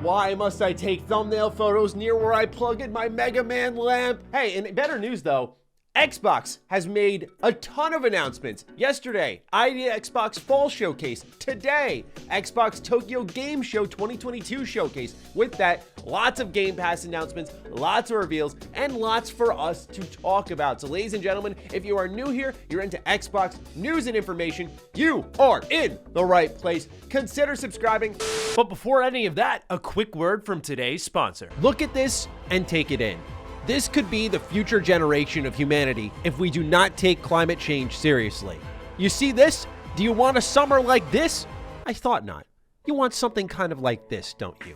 Why must I take thumbnail photos near where I plug in my Mega Man lamp? Hey, and better news though, Xbox has made a ton of announcements. Yesterday, ID Xbox Fall Showcase. Today, Xbox Tokyo Game Show 2022 Showcase. With that, lots of Game Pass announcements, lots of reveals, and lots for us to talk about. So ladies and gentlemen, if you are new here, you're into Xbox news and information, you are in the right place. Consider subscribing. But before any of that, a quick word from today's sponsor. Look at this and take it in. This could be the future generation of humanity if we do not take climate change seriously. You see this? Do you want a summer like this? I thought not. You want something kind of like this, don't you?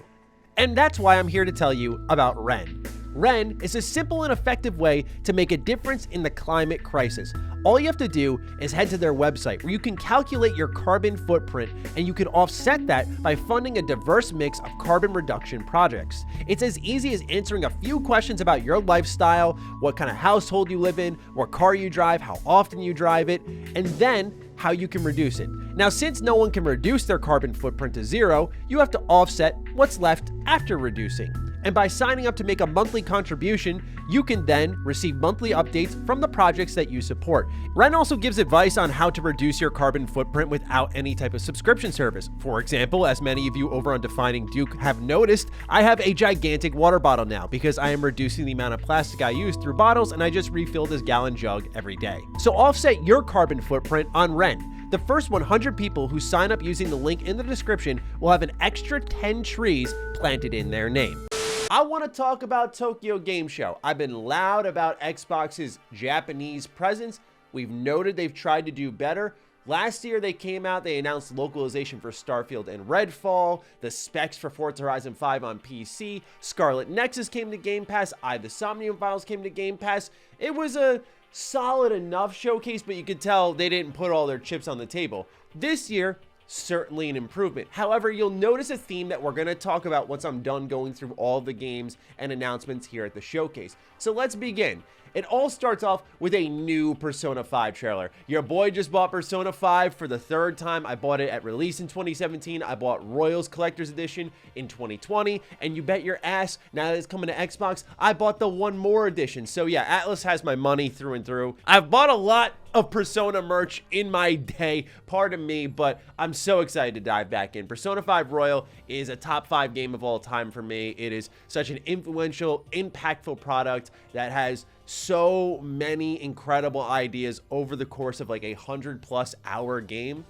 And that's why I'm here to tell you about Ren. Ren is a simple and effective way to make a difference in the climate crisis. All you have to do is head to their website where you can calculate your carbon footprint, and you can offset that by funding a diverse mix of carbon reduction projects. It's as easy as answering a few questions about your lifestyle, what kind of household you live in, what car you drive, how often you drive it, and then how you can reduce it. Now, since no one can reduce their carbon footprint to zero, you have to offset what's left after reducing. And by signing up to make a monthly contribution, you can then receive monthly updates from the projects that you support. Ren also gives advice on how to reduce your carbon footprint without any type of subscription service. For example, as many of you over on Defining Duke have noticed, I have a gigantic water bottle now because I am reducing the amount of plastic I use through bottles, and I just refill this gallon jug every day. So offset your carbon footprint on Ren. The first 100 people who sign up using the link in the description will have an extra 10 trees planted in their name. I want to talk about Tokyo Game Show. I've been loud about Xbox's Japanese presence. We've noted they've tried to do better. Last year they came out, they announced localization for Starfield and Redfall, the specs for Forza Horizon 5 on PC, Scarlet Nexus came to Game Pass, the Somnium Files came to Game Pass. It was a solid enough showcase, but you could tell they didn't put all their chips on the table. This year, certainly an improvement. However, you'll notice a theme that we're going to talk about once I'm done going through all the games and announcements here at the showcase. So let's begin. It all starts off with a new Persona 5 trailer. Your boy just bought Persona 5 for the third time. I bought it at release in 2017. I bought Royals Collector's Edition in 2020. And you bet your ass, now that it's coming to Xbox, I bought the one more edition. So yeah, Atlas has my money through and through. I've bought a lot of Persona merch in my day, pardon me, but I'm so excited to dive back in. Persona 5 Royal is a top 5 game of all time for me. It is such an influential, impactful product that has so many incredible ideas over the course of like a 100+ hour game.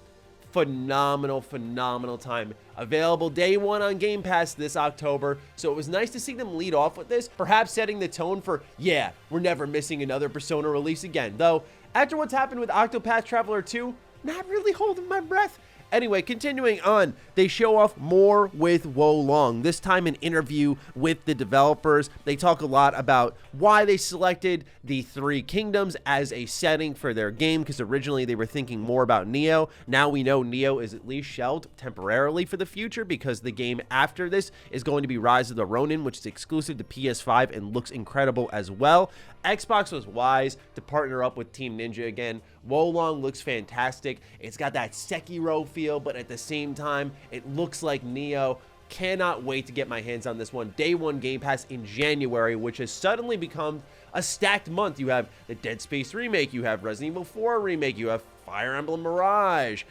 Phenomenal time. Available day one on Game Pass this October, so it was nice to see them lead off with this, perhaps setting the tone for, yeah, we're never missing another Persona release again. Though, after what's happened with Octopath Traveler 2, not really holding my breath. Anyway, continuing on, they show off more with Wo Long, this time an interview with the developers. They talk a lot about why they selected the Three Kingdoms as a setting for their game, because originally they were thinking more about Neo. Now we know Neo is at least shelved temporarily for the future, because the game after this is going to be Rise of the Ronin, which is exclusive to PS5 and looks incredible as well. Xbox was wise to partner up with Team Ninja again. Wo Long looks fantastic. It's got that Sekiro feel, but at the same time, it looks like Neo. Cannot wait to get my hands on this one. Day one Game Pass in January, which has suddenly become a stacked month. You have the Dead Space remake, you have Resident Evil 4 remake, you have Fire Emblem Mirage,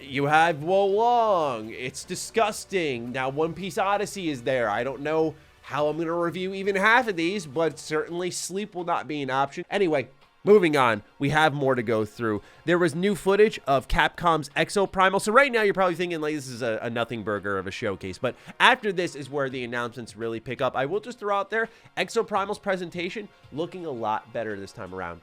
you have Wo Long. It's disgusting. Now One Piece Odyssey is there. I don't know how I'm going to review even half of these, but certainly sleep will not be an option. Anyway, moving on, we have more to go through. There was new footage of Capcom's Exo Primal. So right now you're probably thinking like this is a nothing burger of a showcase, but after this is where the announcements really pick up. I will just throw out there, Exo Primal's presentation looking a lot better this time around.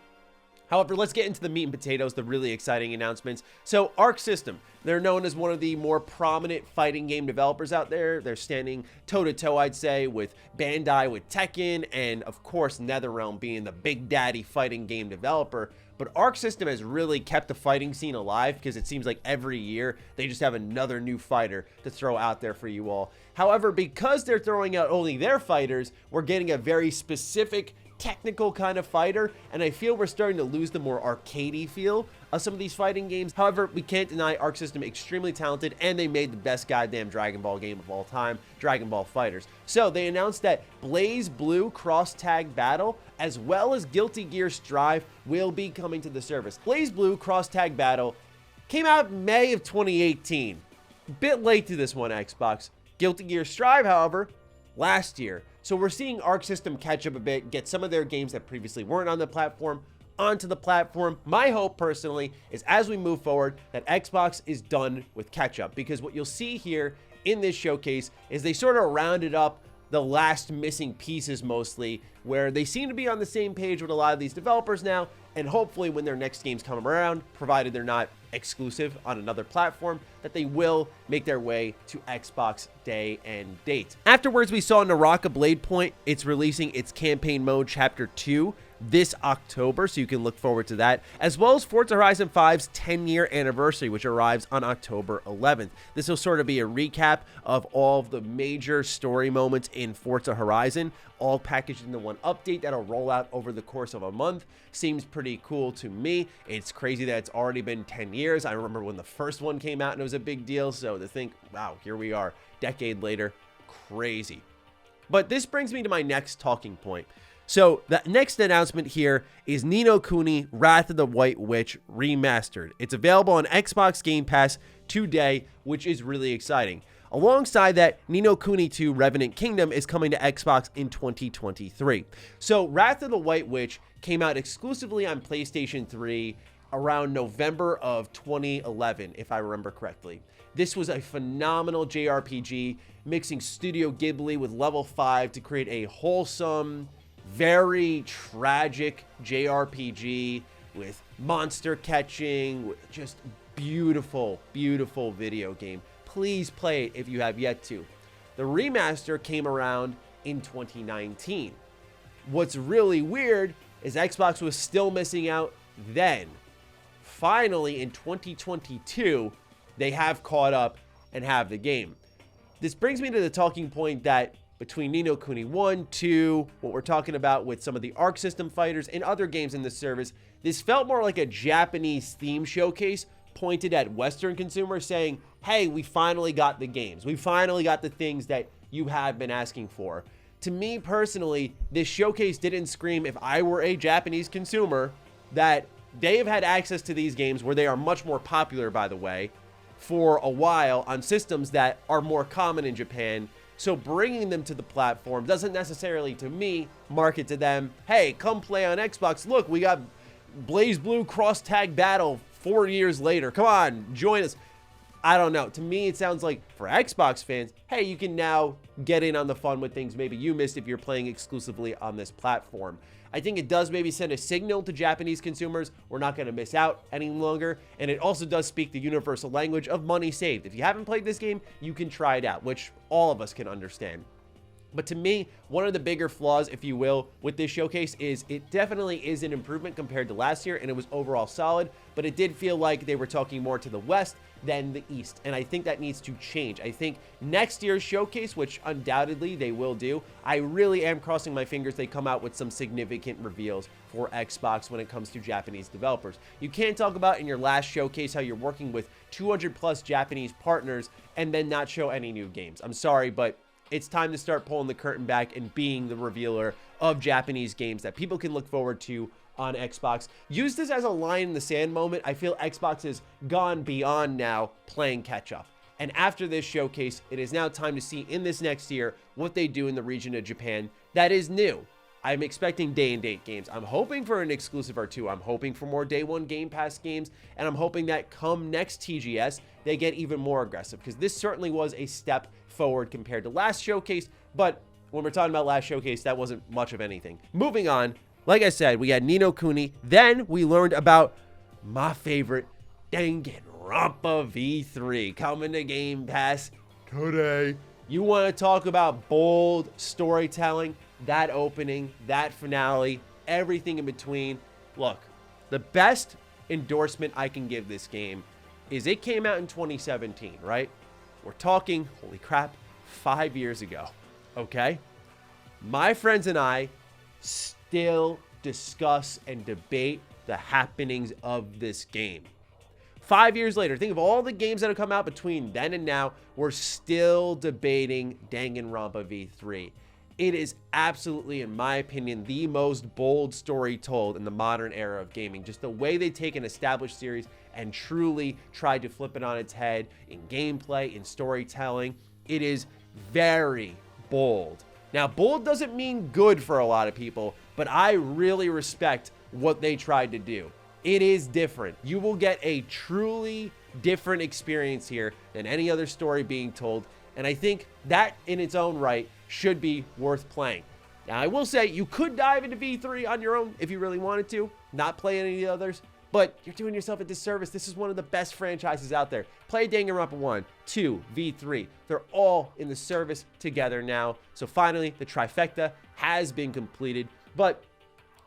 However, let's get into the meat and potatoes, the really exciting announcements. So Arc System, they're known as one of the more prominent fighting game developers out there. They're standing toe-to-toe, I'd say, with Bandai, with Tekken, and of course NetherRealm being the big daddy fighting game developer. But Arc System has really kept the fighting scene alive, because it seems like every year they just have another new fighter to throw out there for you all. However, because they're throwing out only their fighters, we're getting a very specific technical kind of fighter, and I feel we're starting to lose the more arcadey feel of some of these fighting games. However, we can't deny Arc System extremely talented, and they made the best goddamn Dragon Ball game of all time, Dragon Ball FighterZ. So they announced that Blaze Blue Cross Tag Battle, as well as Guilty Gear Strive, will be coming to the service. Blaze Blue Cross Tag Battle came out May of 2018. Bit late to this one, Xbox. Guilty Gear Strive, however, last year. So we're seeing Arc System catch up a bit, get some of their games that previously weren't on the platform onto the platform. My hope personally is as we move forward that Xbox is done with catch up, because what you'll see here in this showcase is they sort of rounded up the last missing pieces mostly, where they seem to be on the same page with a lot of these developers now, and hopefully when their next games come around, provided they're not exclusive on another platform, that they will make their way to Xbox day and date. Afterwards, we saw Naraka Blade Point. It's releasing its campaign mode Chapter 2 this October, so you can look forward to that, as well as Forza Horizon 5's 10-year anniversary, which arrives on October 11th. This will sort of be a recap of all of the major story moments in Forza Horizon, all packaged into one update that'll roll out over the course of a month. Seems pretty cool to me. It's crazy that it's already been 10 years. I remember when the first one came out and it was a big deal, so to think, wow, here we are, decade later, crazy. But this brings me to my next talking point. So the next announcement here is Ni no Kuni Wrath of the White Witch Remastered. It's available on Xbox Game Pass today, which is really exciting. Alongside that, Ni no Kuni 2 Revenant Kingdom is coming to Xbox in 2023. So Wrath of the White Witch came out exclusively on PlayStation 3 around November of 2011, if I remember correctly. This was a phenomenal JRPG, mixing Studio Ghibli with Level 5 to create a wholesome, very tragic JRPG with monster catching, with just beautiful, beautiful video game. Please play it if you have yet to. The remaster came around in 2019. What's really weird is Xbox was still missing out then. Finally, in 2022, they have caught up and have the game. This brings me to the talking point that between Ni no Kuni 1, 2, what we're talking about with some of the Arc System fighters and other games in the service, this felt more like a Japanese theme showcase pointed at Western consumers saying, hey, we finally got the games. We finally got the things that you have been asking for. To me personally, this showcase didn't scream, if I were a Japanese consumer, that they have had access to these games where they are much more popular, by the way, for a while on systems that are more common in Japan. So bringing them to the platform doesn't necessarily, to me, market to them, hey, come play on Xbox. Look, we got Blaze Blue Cross Tag Battle 4 years later. Come on, join us. I don't know. To me, it sounds like for Xbox fans, hey, you can now get in on the fun with things maybe you missed if you're playing exclusively on this platform. I think it does maybe send a signal to Japanese consumers, we're not going to miss out any longer. And it also does speak the universal language of money saved. If you haven't played this game, you can try it out, which all of us can understand. But to me, one of the bigger flaws, if you will, with this showcase is it definitely is an improvement compared to last year, and it was overall solid, but it did feel like they were talking more to the West than the East, and I think that needs to change. I think next year's showcase, which undoubtedly they will do, I really am crossing my fingers they come out with some significant reveals for Xbox when it comes to Japanese developers. You can't talk about in your last showcase how you're working with 200 plus Japanese partners and then not show any new games. I'm sorry, but it's time to start pulling the curtain back and being the revealer of Japanese games that people can look forward to on Xbox. Use this as a line in the sand moment. I feel Xbox has gone beyond now playing catch up. And after this showcase, it is now time to see in this next year what they do in the region of Japan that is new. I'm expecting day and date games. I'm hoping for an exclusive or two. I'm hoping for more day one Game Pass games. And I'm hoping that come next TGS, they get even more aggressive, because this certainly was a step forward compared to last showcase. But when we're talking about last showcase, that wasn't much of anything. Moving on, like I said, we had Ni no Kuni. Then we learned about my favorite, Danganronpa V3 coming to Game Pass today. You want to talk about bold storytelling? That opening, that finale, everything in between. Look, the best endorsement I can give this game is it came out in 2017, right? We're talking, holy crap, 5 years ago, okay? My friends and I still discuss and debate the happenings of this game. 5 years later, think of all the games that have come out between then and now, we're still debating Danganronpa V3. It is absolutely, in my opinion, the most bold story told in the modern era of gaming. Just the way they take an established series and truly tried to flip it on its head in gameplay, in storytelling. It is very bold. Now, bold doesn't mean good for a lot of people, but I really respect what they tried to do. It is different. You will get a truly different experience here than any other story being told, and I think that in its own right should be worth playing. Now, I will say you could dive into V3 on your own if you really wanted to, not play any of the others, but you're doing yourself a disservice. This is one of the best franchises out there. Play Danganronpa 1, 2, V3. They're all in the service together now. So finally, the trifecta has been completed. But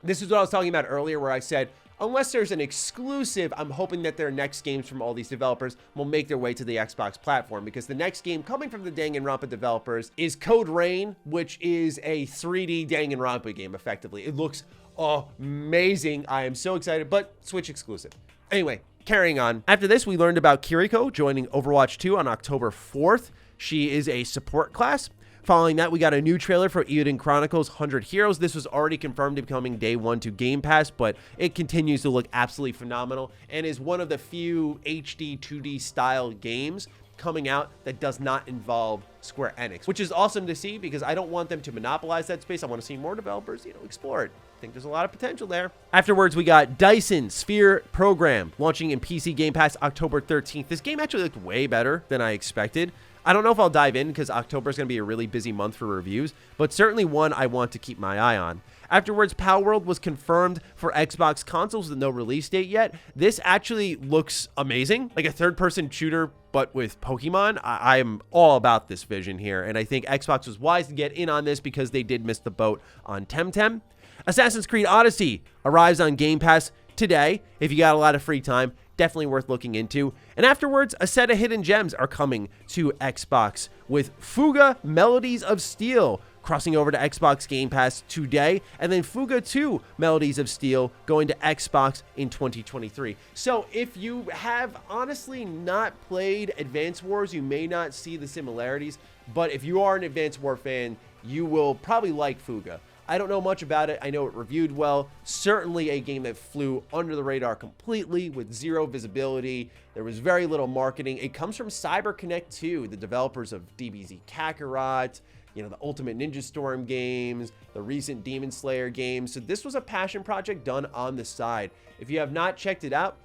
this is what I was talking about earlier where I said, unless there's an exclusive, I'm hoping that their next games from all these developers will make their way to the Xbox platform, because the next game coming from the Danganronpa developers is Code Rain, which is a 3D Danganronpa game, effectively. It looks amazing. I am so excited, but Switch exclusive. Anyway, carrying on. After this, we learned about Kiriko joining Overwatch 2 on October 4th. She is a support class. Following that, we got a new trailer for Eiyuden Chronicles 100 Heroes. This was already confirmed to be coming day one to Game Pass, but it continues to look absolutely phenomenal and is one of the few HD 2D style games coming out that does not involve Square Enix, which is awesome to see because I don't want them to monopolize that space. I want to see more developers, explore it. I think there's a lot of potential there. Afterwards, we got Dyson Sphere Program launching in PC Game Pass October 13th. This game actually looked way better than I expected. I don't know if I'll dive in because October is going to be a really busy month for reviews, but certainly one I want to keep my eye on. Afterwards, Palworld was confirmed for Xbox consoles with no release date yet. This actually looks amazing, like a third-person shooter, but with Pokemon. I am all about this vision here, and I think Xbox was wise to get in on this because they did miss the boat on Temtem. Assassin's Creed Odyssey arrives on Game Pass today. If you got a lot of free time, definitely worth looking into. And afterwards, a set of hidden gems are coming to Xbox with Fuga Melodies of Steel crossing over to Xbox Game Pass today, and then Fuga 2 Melodies of Steel going to Xbox in 2023. So if you have honestly not played Advance Wars, you may not see the similarities, but if you are an Advance War fan, you will probably like Fuga. I don't know much about it. I know it reviewed well. Certainly a game that flew under the radar completely with zero visibility. There was very little marketing. It comes from CyberConnect 2, the developers of DBZ Kakarot, the Ultimate Ninja Storm games, the recent Demon Slayer games. So this was a passion project done on the side. If you have not checked it out,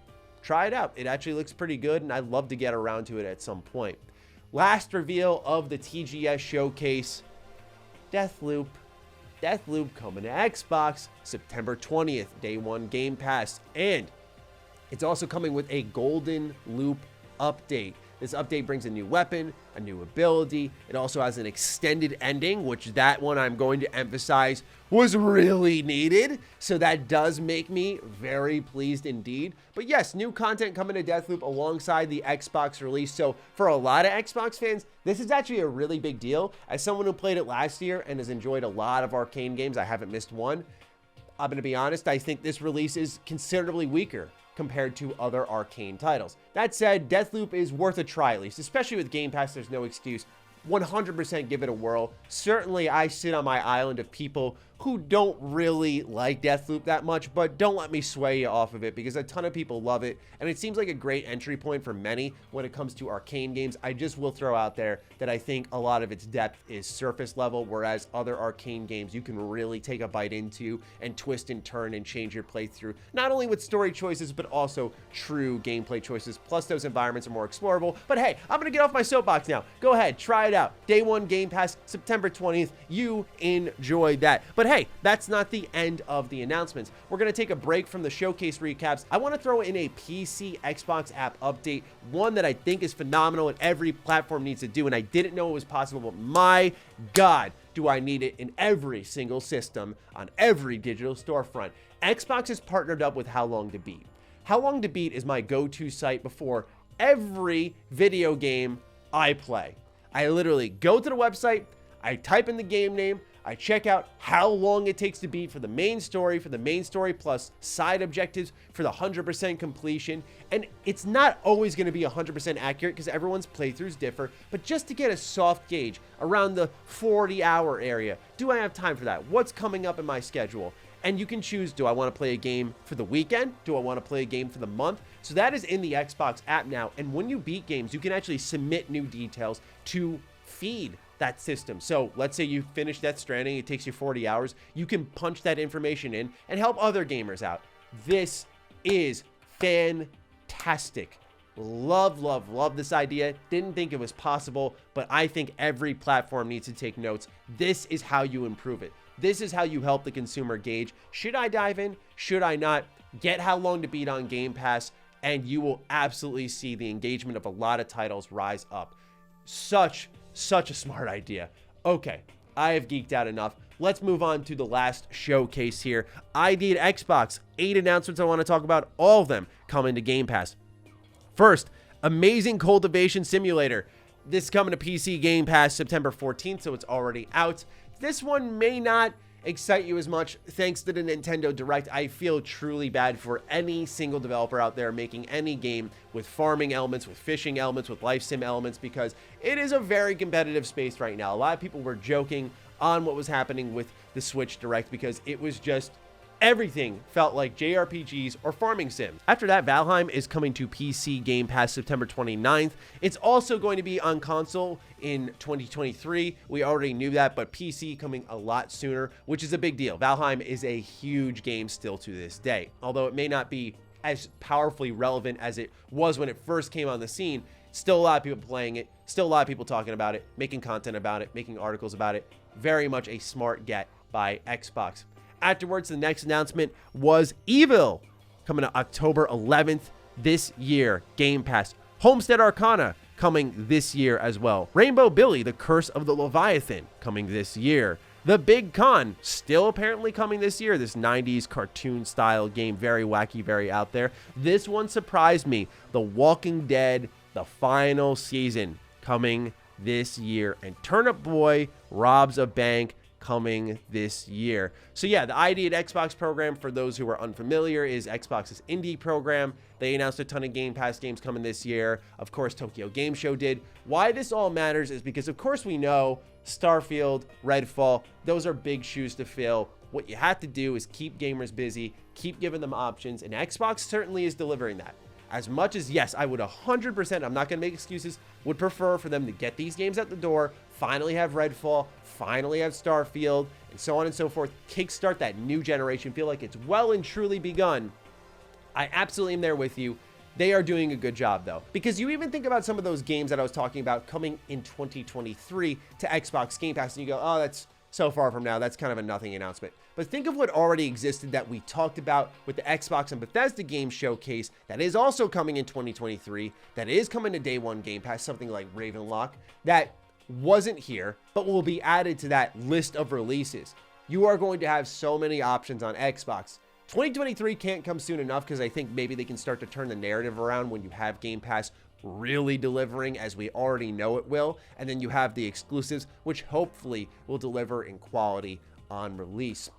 try it out. It actually looks pretty good, and I'd love to get around to it at some point. Last reveal of the TGS showcase, Deathloop. Deathloop coming to Xbox September 20th, day one Game Pass, and it's also coming with a Golden Loop update. This update brings a new weapon, a new ability. It also has an extended ending, which that one I'm going to emphasize was really needed. So that does make me very pleased indeed. But yes, new content coming to Deathloop alongside the Xbox release. So for a lot of Xbox fans, this is actually a really big deal. As someone who played it last year and has enjoyed a lot of Arcane games, I haven't missed one. I'm going to be honest, I think this release is considerably weaker compared to other Arcane titles. That said, Deathloop is worth a try at least, especially with Game Pass. There's no excuse. 100% give it a whirl. Certainly, I sit on my island of people who don't really like Deathloop that much, but don't let me sway you off of it because a ton of people love it, and it seems like a great entry point for many when it comes to Arcane games. I just will throw out there that I think a lot of its depth is surface level, whereas other Arcane games you can really take a bite into and twist and turn and change your playthrough, not only with story choices, but also true gameplay choices, plus those environments are more explorable. But hey, I'm gonna get off my soapbox now. Go ahead, try it out. Day one Game Pass, September 20th. You enjoy that. But hey, that's not the end of the announcements. We're going to take a break from the showcase recaps. I want to throw in a PC Xbox app update, one that I think is phenomenal and every platform needs to do, and I didn't know it was possible, but my God, do I need it in every single system on every digital storefront. Xbox has partnered up with How Long to Beat. How Long to Beat is my go-to site before every video game I play. I literally go to the website, I type in the game name, I check out how long it takes to beat for the main story plus side objectives for the 100% completion. And it's not always going to be 100% accurate because everyone's playthroughs differ, but just to get a soft gauge around the 40-hour area. Do I have time for that? What's coming up in my schedule? And you can choose, do I want to play a game for the weekend? Do I want to play a game for the month? So that is in the Xbox app now. And when you beat games, you can actually submit new details to feed that system. So let's say you finish Death Stranding, it takes you 40 hours. You can punch that information in and help other gamers out. This is fantastic. Love, love, love this idea. Didn't think it was possible, but I think every platform needs to take notes. This is how you improve it. This is how you help the consumer gauge. Should I dive in? Should I not? Get how long to beat on Game Pass, and you will absolutely see the engagement of a lot of titles rise up. Such a smart idea. Okay, I have geeked out enough. Let's move on to the last showcase here. ID at Xbox. 8 announcements I want to talk about. All of them coming to Game Pass. First, Amazing Cultivation Simulator. This is coming to PC Game Pass September 14th, so it's already out. This one may not excite you as much thanks to the Nintendo Direct. I feel truly bad for any single developer out there making any game with farming elements, with fishing elements, with life sim elements, because it is a very competitive space right now. A lot of people were joking on what was happening with the Switch Direct because it was just everything felt like JRPGs or farming sims. After that, Valheim is coming to PC Game Pass September 29th. It's also going to be on console in 2023. We already knew that, but PC coming a lot sooner, which is a big deal. Valheim is a huge game still to this day. Although it may not be as powerfully relevant as it was when it first came on the scene, still a lot of people playing it, still a lot of people talking about it, making content about it, making articles about it. Very much a smart get by Xbox. Afterwards, the next announcement was Evil, coming to October 11th this year. Game Pass. Homestead Arcana, coming this year as well. Rainbow Billy, The Curse of the Leviathan, coming this year. The Big Con, still apparently coming this year. This 90s cartoon style game, very wacky, very out there. This one surprised me. The Walking Dead, the final season, coming this year. And Turnip Boy Robs a Bank, coming this year. So yeah, the ID at Xbox program, for those who are unfamiliar, is Xbox's indie program. They announced a ton of Game Pass games coming this year. Of course, Tokyo Game Show did. Why this all matters is because, of course, we know Starfield, Redfall, those are big shoes to fill. What you have to do is keep gamers busy, keep giving them options, and Xbox certainly is delivering that. As much as, yes, I would 100%, I'm not going to make excuses, would prefer for them to get these games out the door, finally have Redfall, finally have Starfield, and so on and so forth, kickstart that new generation, feel like it's well and truly begun. I absolutely am there with you. They are doing a good job, though, because you even think about some of those games that I was talking about coming in 2023 to Xbox Game Pass, and you go, oh, that's so far from now, that's kind of a nothing announcement. But think of what already existed that we talked about with the Xbox and Bethesda game showcase that is also coming in 2023, that is coming to day one Game Pass, something like Ravenlock, that wasn't here, but will be added to that list of releases. You are going to have so many options on Xbox. 2023 can't come soon enough because I think maybe they can start to turn the narrative around when you have Game Pass really delivering as we already know it will, and then you have the exclusives, which hopefully will deliver in quality on release.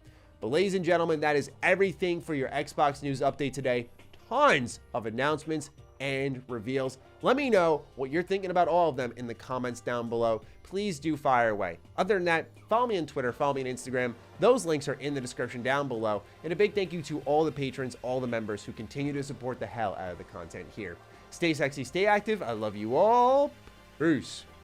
But ladies and gentlemen, that is everything for your Xbox news update today. Tons of announcements and reveals. Let me know what you're thinking about all of them in the comments down below. Please do fire away. Other than that, follow me on Twitter, follow me on Instagram. Those links are in the description down below. And a big thank you to all the patrons, all the members who continue to support the hell out of the content here. Stay sexy, stay active. I love you all. Peace.